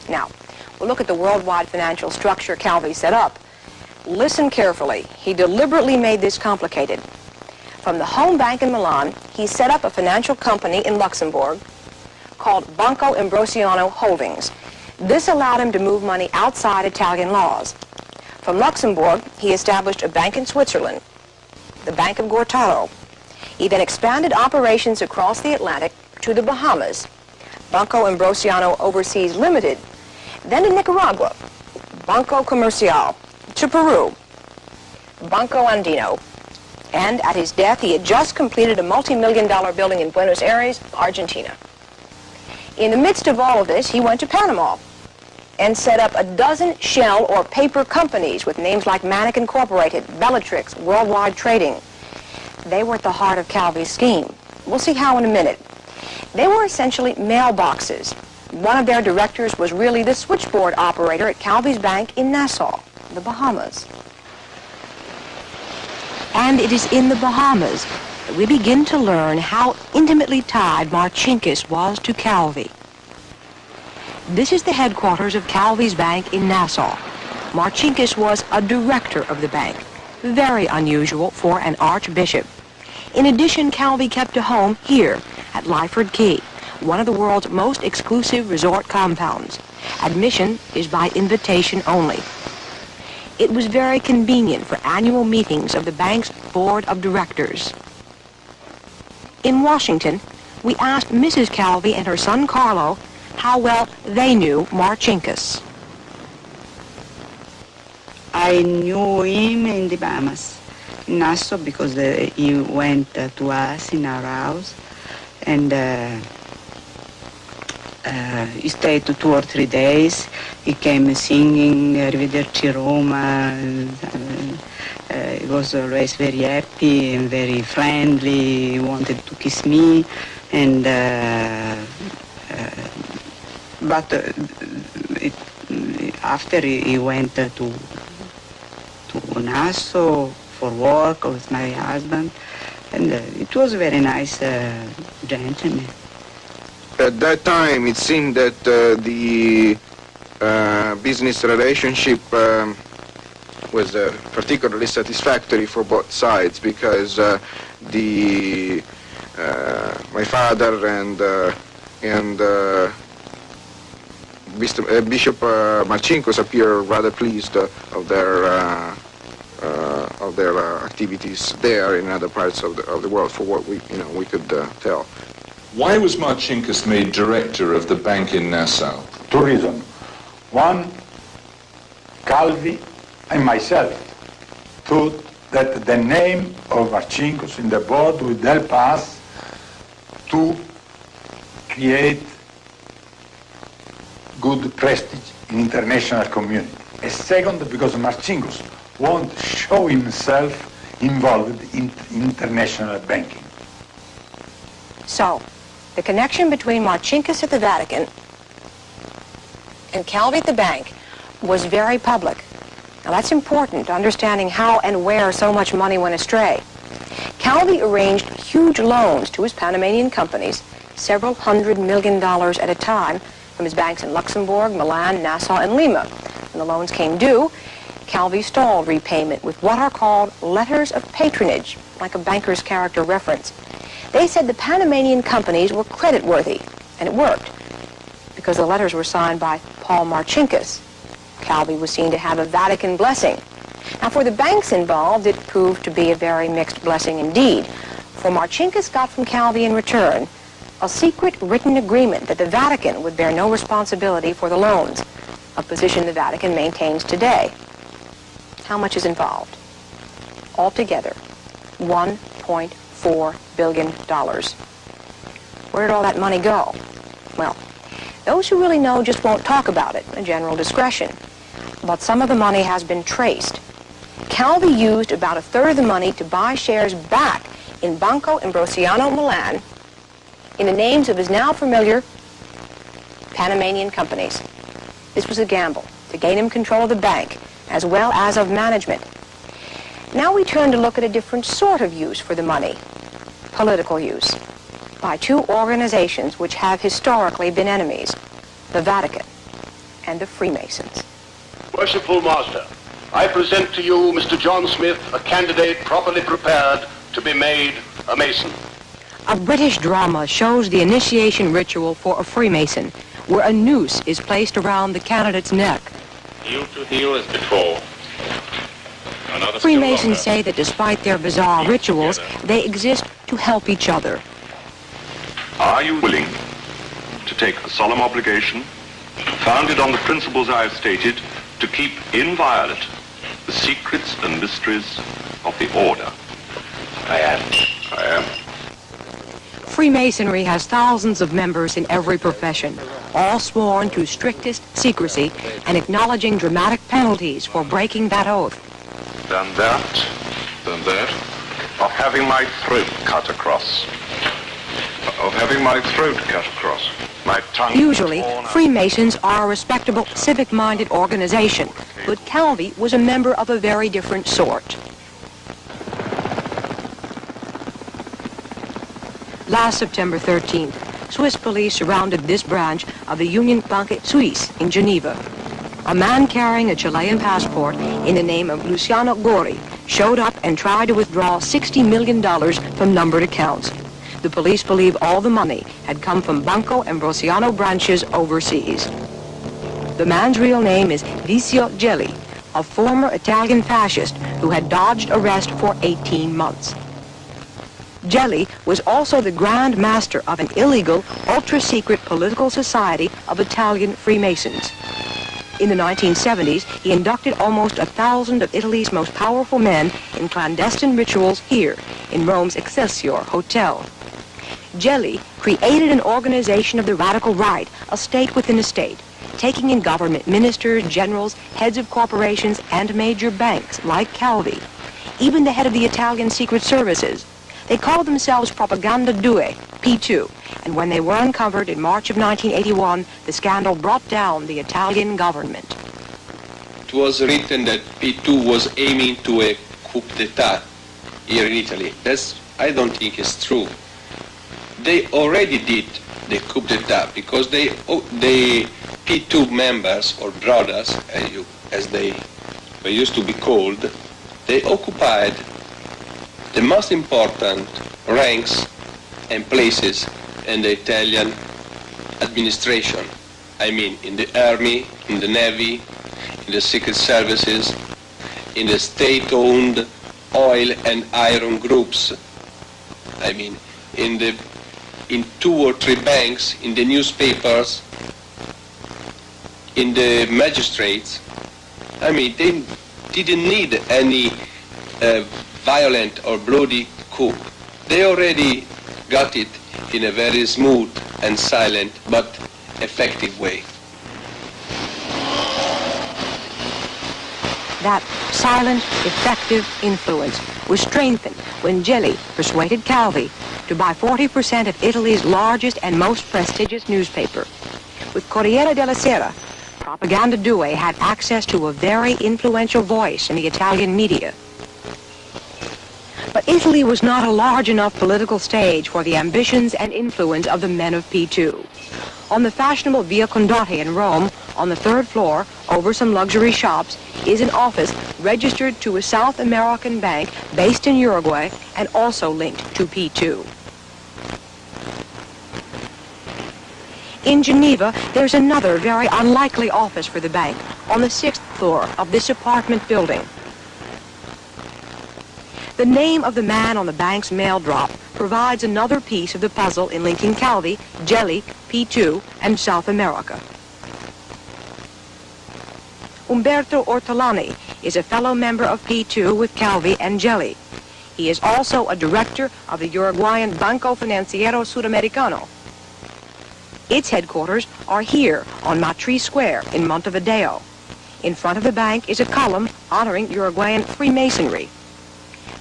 Now, we'll look at the worldwide financial structure Calvi set up. Listen carefully. He deliberately made this complicated. From the home bank in Milan, he set up a financial company in Luxembourg called Banco Ambrosiano Holdings. This allowed him to move money outside Italian laws. From Luxembourg, he established a bank in Switzerland, the Bank of Gortaro. He then expanded operations across the Atlantic to the Bahamas, Banco Ambrosiano Overseas Limited, then to Nicaragua, Banco Comercial, to Peru, Banco Andino, and at his death, he had just completed a multi-million-dollar building in Buenos Aires, Argentina. In the midst of all of this, he went to Panama and set up a dozen shell or paper companies with names like Manic Incorporated, Bellatrix, Worldwide Trading. They were at the heart of Calvi's scheme. We'll see how in a minute. They were essentially mailboxes. One of their directors was really the switchboard operator at Calvi's bank in Nassau, the Bahamas. And it is in the Bahamas that we begin to learn how intimately tied Marcinkus was to Calvi. This is the headquarters of Calvi's bank in Nassau. Marcinkus was a director of the bank, very unusual for an archbishop. In addition, Calvi kept a home here at Lyford Key, one of the world's most exclusive resort compounds. Admission is by invitation only. It was very convenient for annual meetings of the bank's board of directors. In Washington, we asked Mrs. Calvi and her son Carlo how well they knew Marcinkus. I knew him in the Bahamas, in Nassau, because he went to us in our house, and he stayed 2 or 3 days. He came singing Arrivederci Roma. He was always very happy and very friendly. He wanted to kiss me, and after he went to Nassau for work with my husband, and it was a very nice gentleman. At that time, it seemed that the business relationship was particularly satisfactory for both sides, because my father and Bishop Marcinkus appear rather pleased of their activities there in other parts of the world, for what we could tell. Why was Marcinkus made director of the bank in Nassau? 2 reasons. One, Calvi and myself thought that the name of Marcinkus in the board would help us to create good prestige in international community. A second, because Marcinkus won't show himself involved in international banking. So, the connection between Marcinkus at the Vatican and Calvi at the bank was very public. Now that's important to understanding how and where so much money went astray. Calvi arranged huge loans to his Panamanian companies, several $100 million at a time, from his banks in Luxembourg, Milan, Nassau, and Lima. When the loans came due, Calvi stalled repayment with what are called letters of patronage, like a banker's character reference. They said the Panamanian companies were creditworthy, and it worked, because the letters were signed by Paul Marcinkus. Calvi was seen to have a Vatican blessing. Now, for the banks involved, it proved to be a very mixed blessing indeed, for Marcinkus got from Calvi in return a secret written agreement that the Vatican would bear no responsibility for the loans, a position the Vatican maintains today. How much is involved? Altogether, $1.4 billion. Where did all that money go? Well, those who really know just won't talk about it, a general discretion. But some of the money has been traced. Calvi used about 1/3 of the money to buy shares back in Banco Ambrosiano Milan in the names of his now familiar Panamanian companies. This was a gamble to gain him control of the bank as well as of management. Now we turn to look at a different sort of use for the money, political use, by 2 organizations which have historically been enemies, the Vatican and the Freemasons. Worshipful Master, I present to you Mr. John Smith, a candidate properly prepared to be made a Mason. A British drama shows the initiation ritual for a Freemason, where a noose is placed around the candidate's neck. Heel to heel as before. Another Freemasons say that despite their bizarre rituals, they exist to help each other. Are you willing to take a solemn obligation, founded on the principles I have stated, to keep inviolate the secrets and mysteries of the order? I am. I am. Freemasonry has thousands of members in every profession, all sworn to strictest secrecy and acknowledging dramatic penalties for breaking that oath. Than that, of having my throat cut across. Of having my throat cut across. My tongue Usually, torn out. Freemasons are a respectable, civic-minded organization, but Calvi was a member of a very different sort. Last September 13th, Swiss police surrounded this branch of the Union Banque Suisse in Geneva. A man carrying a Chilean passport in the name of Luciano Gori showed up and tried to withdraw $60 million from numbered accounts. The police believe all the money had come from Banco Ambrosiano branches overseas. The man's real name is Licio Gelli, a former Italian fascist who had dodged arrest for 18 months. Gelli was also the Grand Master of an illegal, ultra-secret political society of Italian Freemasons. In the 1970s, he inducted almost 1,000 of Italy's most powerful men in clandestine rituals here in Rome's Excelsior Hotel. Gelli created an organization of the radical right, a state within a state, taking in government ministers, generals, heads of corporations, and major banks like Calvi, even the head of the Italian Secret Services. They called themselves Propaganda 2, P2, and when they were uncovered in March of 1981, the scandal brought down the Italian government. It was written that P2 was aiming to a coup d'etat here in Italy. I don't think it's true. They already did the coup d'etat because the P2 members, or brothers, as they were used to be called, they occupied the most important ranks and places in the Italian administration. I mean, in the army, in the navy, in the secret services, in the state-owned oil and iron groups. I mean, in 2 or 3 banks, in the newspapers, in the magistrates. I mean, they didn't need any violent or bloody coup. They already got it in a very smooth and silent but effective way. That silent, effective influence was strengthened when Gelli persuaded Calvi to buy 40% of Italy's largest and most prestigious newspaper. With Corriere della Sera, Propaganda 2 had access to a very influential voice in the Italian media. But Italy was not a large enough political stage for the ambitions and influence of the men of P2. On the fashionable Via Condotti in Rome, on the 3rd floor, over some luxury shops, is an office registered to a South American bank based in Uruguay and also linked to P2. In Geneva, there's another very unlikely office for the bank on the 6th floor of this apartment building. The name of the man on the bank's mail drop provides another piece of the puzzle in linking Calvi, Gelli, P2, and South America. Umberto Ortolani is a fellow member of P2 with Calvi and Gelli. He is also a director of the Uruguayan Banco Financiero Sudamericano. Its headquarters are here on Matri Square in Montevideo. In front of the bank is a column honoring Uruguayan Freemasonry.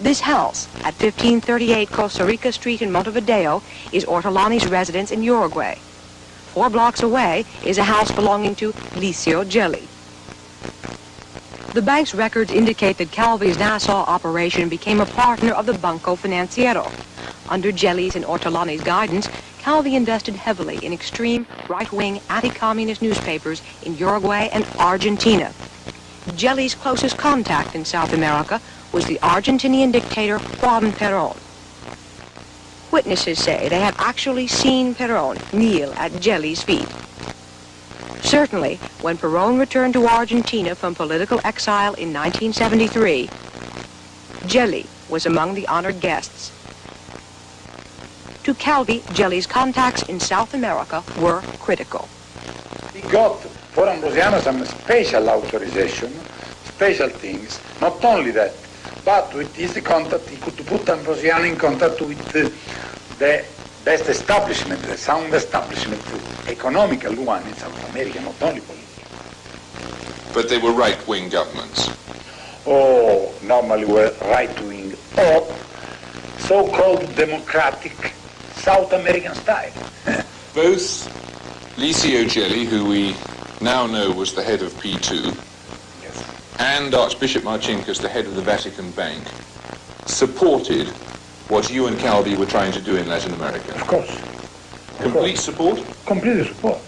This house at 1538 Costa Rica Street in Montevideo is Ortolani's residence in Uruguay. 4 blocks away is a house belonging to Licio Gelli. The bank's records indicate that Calvi's Nassau operation became a partner of the Banco Financiero. Under Gelli's and Ortolani's guidance, Calvi invested heavily in extreme right-wing anti-communist newspapers in Uruguay and Argentina. Gelli's closest contact in South America was the Argentinian dictator Juan Perón. Witnesses say they have actually seen Perón kneel at Gelli's feet. Certainly, when Perón returned to Argentina from political exile in 1973, Gelli was among the honored guests. To Calvi, Gelli's contacts in South America were critical. He got for Ambrosiano some special authorization, special things, not only that, but with his contact he could put Ambrosiano in contact with the best establishment, the sound establishment, the economical one in South America, not only political. But they were right-wing governments. Oh, normally were right-wing or so-called democratic South American style. Both Licio Gelli, who we now know was the head of P2, Yes. and Archbishop Marcinkus, the head of the Vatican Bank, supported what you and Calvi were trying to do in Latin America. Of course. Complete support? Complete support.